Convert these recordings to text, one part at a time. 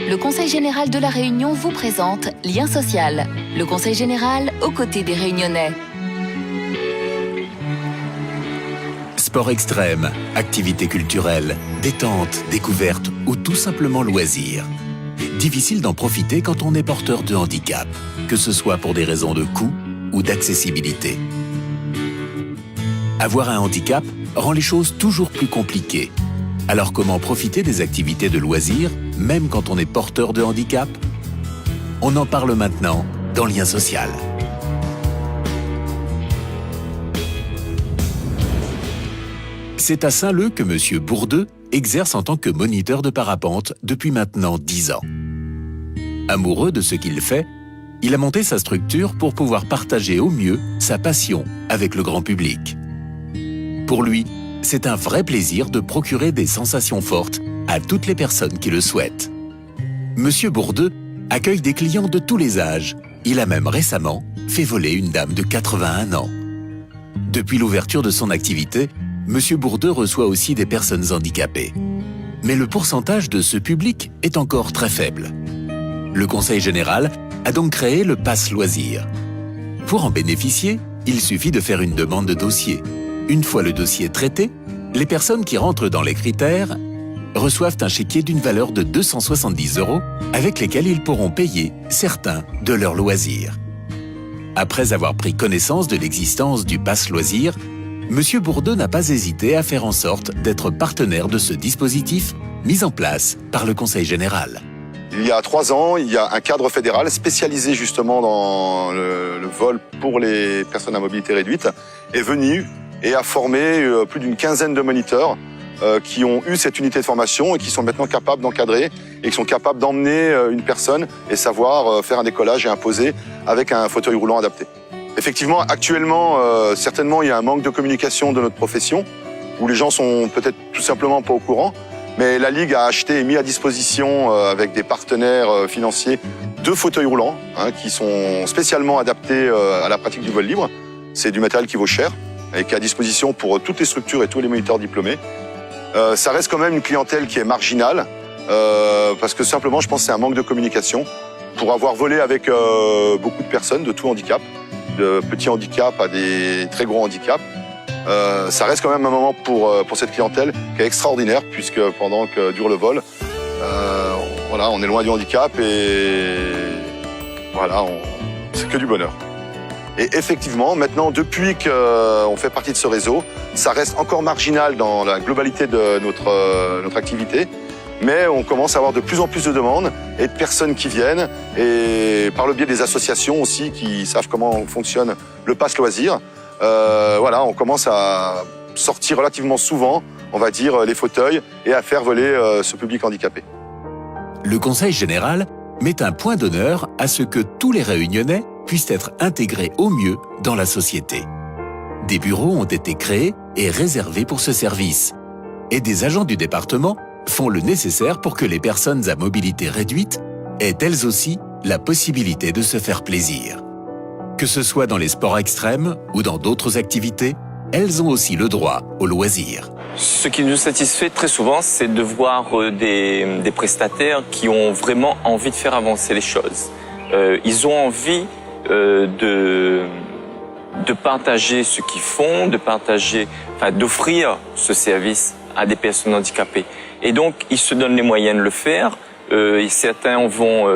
le Conseil général de La Réunion vous présente Lien social, le Conseil général aux côtés des Réunionnais. Sport extrême, activités culturelles, détente, découverte ou tout simplement loisirs. Difficile d'en profiter quand on est porteur de handicap, que ce soit pour des raisons de coût ou d'accessibilité. Avoir un handicap rend les choses toujours plus compliquées. Alors comment profiter des activités de loisirs, même quand on est porteur de handicap? On en parle maintenant dans Lien social. C'est à Saint-Leu que M. Bourdeux exerce en tant que moniteur de parapente depuis maintenant 10 ans. Amoureux de ce qu'il fait, il a monté sa structure pour pouvoir partager au mieux sa passion avec le grand public. Pour lui, c'est un vrai plaisir de procurer des sensations fortes à toutes les personnes qui le souhaitent. M. Bourdeux accueille des clients de tous les âges. Il a même récemment fait voler une dame de 81 ans. Depuis l'ouverture de son activité, M. Bourdeux reçoit aussi des personnes handicapées. Mais le pourcentage de ce public est encore très faible. Le Conseil général a donc créé le Pass Loisir. Pour en bénéficier, il suffit de faire une demande de dossier. Une fois le dossier traité, les personnes qui rentrent dans les critères reçoivent un chéquier d'une valeur de 270 € avec lesquels ils pourront payer certains de leurs loisirs. Après avoir pris connaissance de l'existence du Pass Loisir, M. Bourdeux n'a pas hésité à faire en sorte d'être partenaire de ce dispositif mis en place par le Conseil général. Il y a 3 ans, il y a un cadre fédéral spécialisé justement dans le vol pour les personnes à mobilité réduite est venu et a formé plus d'une quinzaine de moniteurs qui ont eu cette unité de formation et qui sont maintenant capables d'encadrer et qui sont capables d'emmener une personne et savoir faire un décollage et un posé avec un fauteuil roulant adapté. Effectivement, actuellement, certainement, il y a un manque de communication de notre profession où les gens sont peut-être tout simplement pas au courant. Mais la Ligue a acheté et mis à disposition avec des partenaires financiers 2 fauteuils roulants qui sont spécialement adaptés à la pratique du vol libre. C'est du matériel qui vaut cher et qui est à disposition pour toutes les structures et tous les moniteurs diplômés. Ça reste quand même une clientèle qui est marginale parce que simplement, je pense que c'est un manque de communication. Pour avoir volé avec beaucoup de personnes de tout handicap, de petits handicaps à des très gros handicaps, ça reste quand même un moment pour cette clientèle qui est extraordinaire puisque pendant que dure le vol, voilà, on est loin du handicap et voilà, c'est que du bonheur. Et effectivement, maintenant, depuis qu'on fait partie de ce réseau, ça reste encore marginal dans la globalité de notre activité, mais on commence à avoir de plus en plus de demandes et de personnes qui viennent et par le biais des associations aussi qui savent comment fonctionne le Pass Loisir. Voilà, on commence à sortir relativement souvent, on va dire, les fauteuils et à faire voler ce public handicapé. Le Conseil général met un point d'honneur à ce que tous les Réunionnais puissent être intégrés au mieux dans la société. Des bureaux ont été créés et réservés pour ce service. Et des agents du département font le nécessaire pour que les personnes à mobilité réduite aient elles aussi la possibilité de se faire plaisir. Que ce soit dans les sports extrêmes ou dans d'autres activités, elles ont aussi le droit au loisir. Ce qui nous satisfait très souvent, c'est de voir des prestataires qui ont vraiment envie de faire avancer les choses. Ils ont envie de partager ce qu'ils font, d'offrir ce service à des personnes handicapées. Et donc, ils se donnent les moyens de le faire. Et certains vont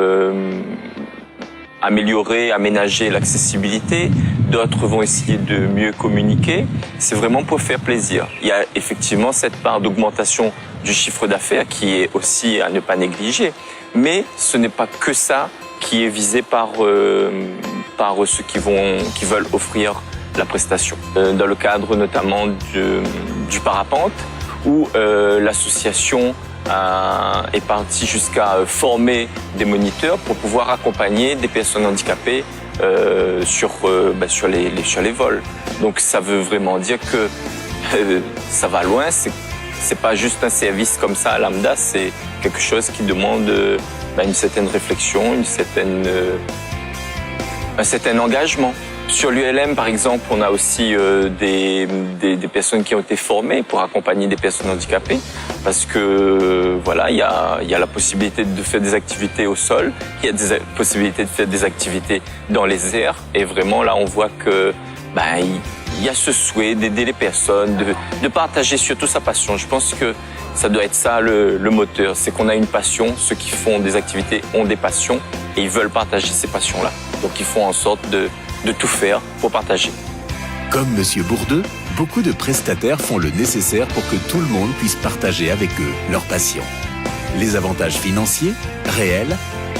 améliorer, aménager l'accessibilité. D'autres vont essayer de mieux communiquer. C'est vraiment pour faire plaisir. Il y a effectivement cette part d'augmentation du chiffre d'affaires qui est aussi à ne pas négliger. Mais ce n'est pas que ça qui est visé par ceux qui veulent offrir la prestation. Dans le cadre notamment du parapente, où l'association est partie jusqu'à former des moniteurs pour pouvoir accompagner des personnes handicapées sur les vols. Donc ça veut vraiment dire que ça va loin, c'est pas juste un service comme ça lambda, c'est quelque chose qui demande une certaine réflexion, un certain engagement. Sur l'ULM, par exemple, on a aussi des personnes qui ont été formées pour accompagner des personnes handicapées, parce que voilà, il y a la possibilité de faire des activités au sol, il y a des possibilités de faire des activités dans les airs, et vraiment là, on voit que il y a ce souhait d'aider les personnes, de partager surtout sa passion. Je pense que ça doit être ça le moteur, c'est qu'on a une passion. Ceux qui font des activités ont des passions et ils veulent partager ces passions-là. Donc ils font en sorte de tout faire pour partager. Comme Monsieur Bourdeux, beaucoup de prestataires font le nécessaire pour que tout le monde puisse partager avec eux leur passion. Les avantages financiers, réels,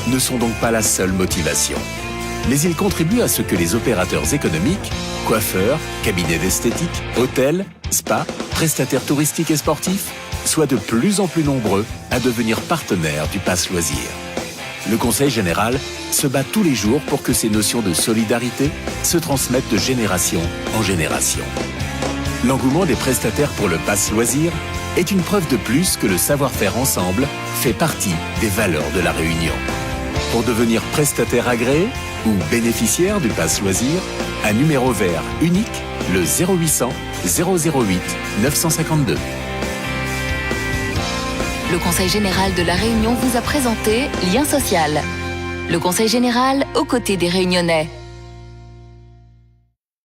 ne sont donc pas la seule motivation. Mais ils contribuent à ce que les opérateurs économiques, coiffeurs, cabinets d'esthétique, hôtels, spas, prestataires touristiques et sportifs soient de plus en plus nombreux à devenir partenaires du Pass Loisir. Le Conseil général se bat tous les jours pour que ces notions de solidarité se transmettent de génération en génération. L'engouement des prestataires pour le Pass Loisir est une preuve de plus que le savoir-faire ensemble fait partie des valeurs de la Réunion. Pour devenir prestataire agréé ou bénéficiaire du Pass Loisir, un numéro vert unique, le 0800 008 952. Le Conseil général de la Réunion vous a présenté Lien social. Le Conseil général aux côtés des Réunionnais.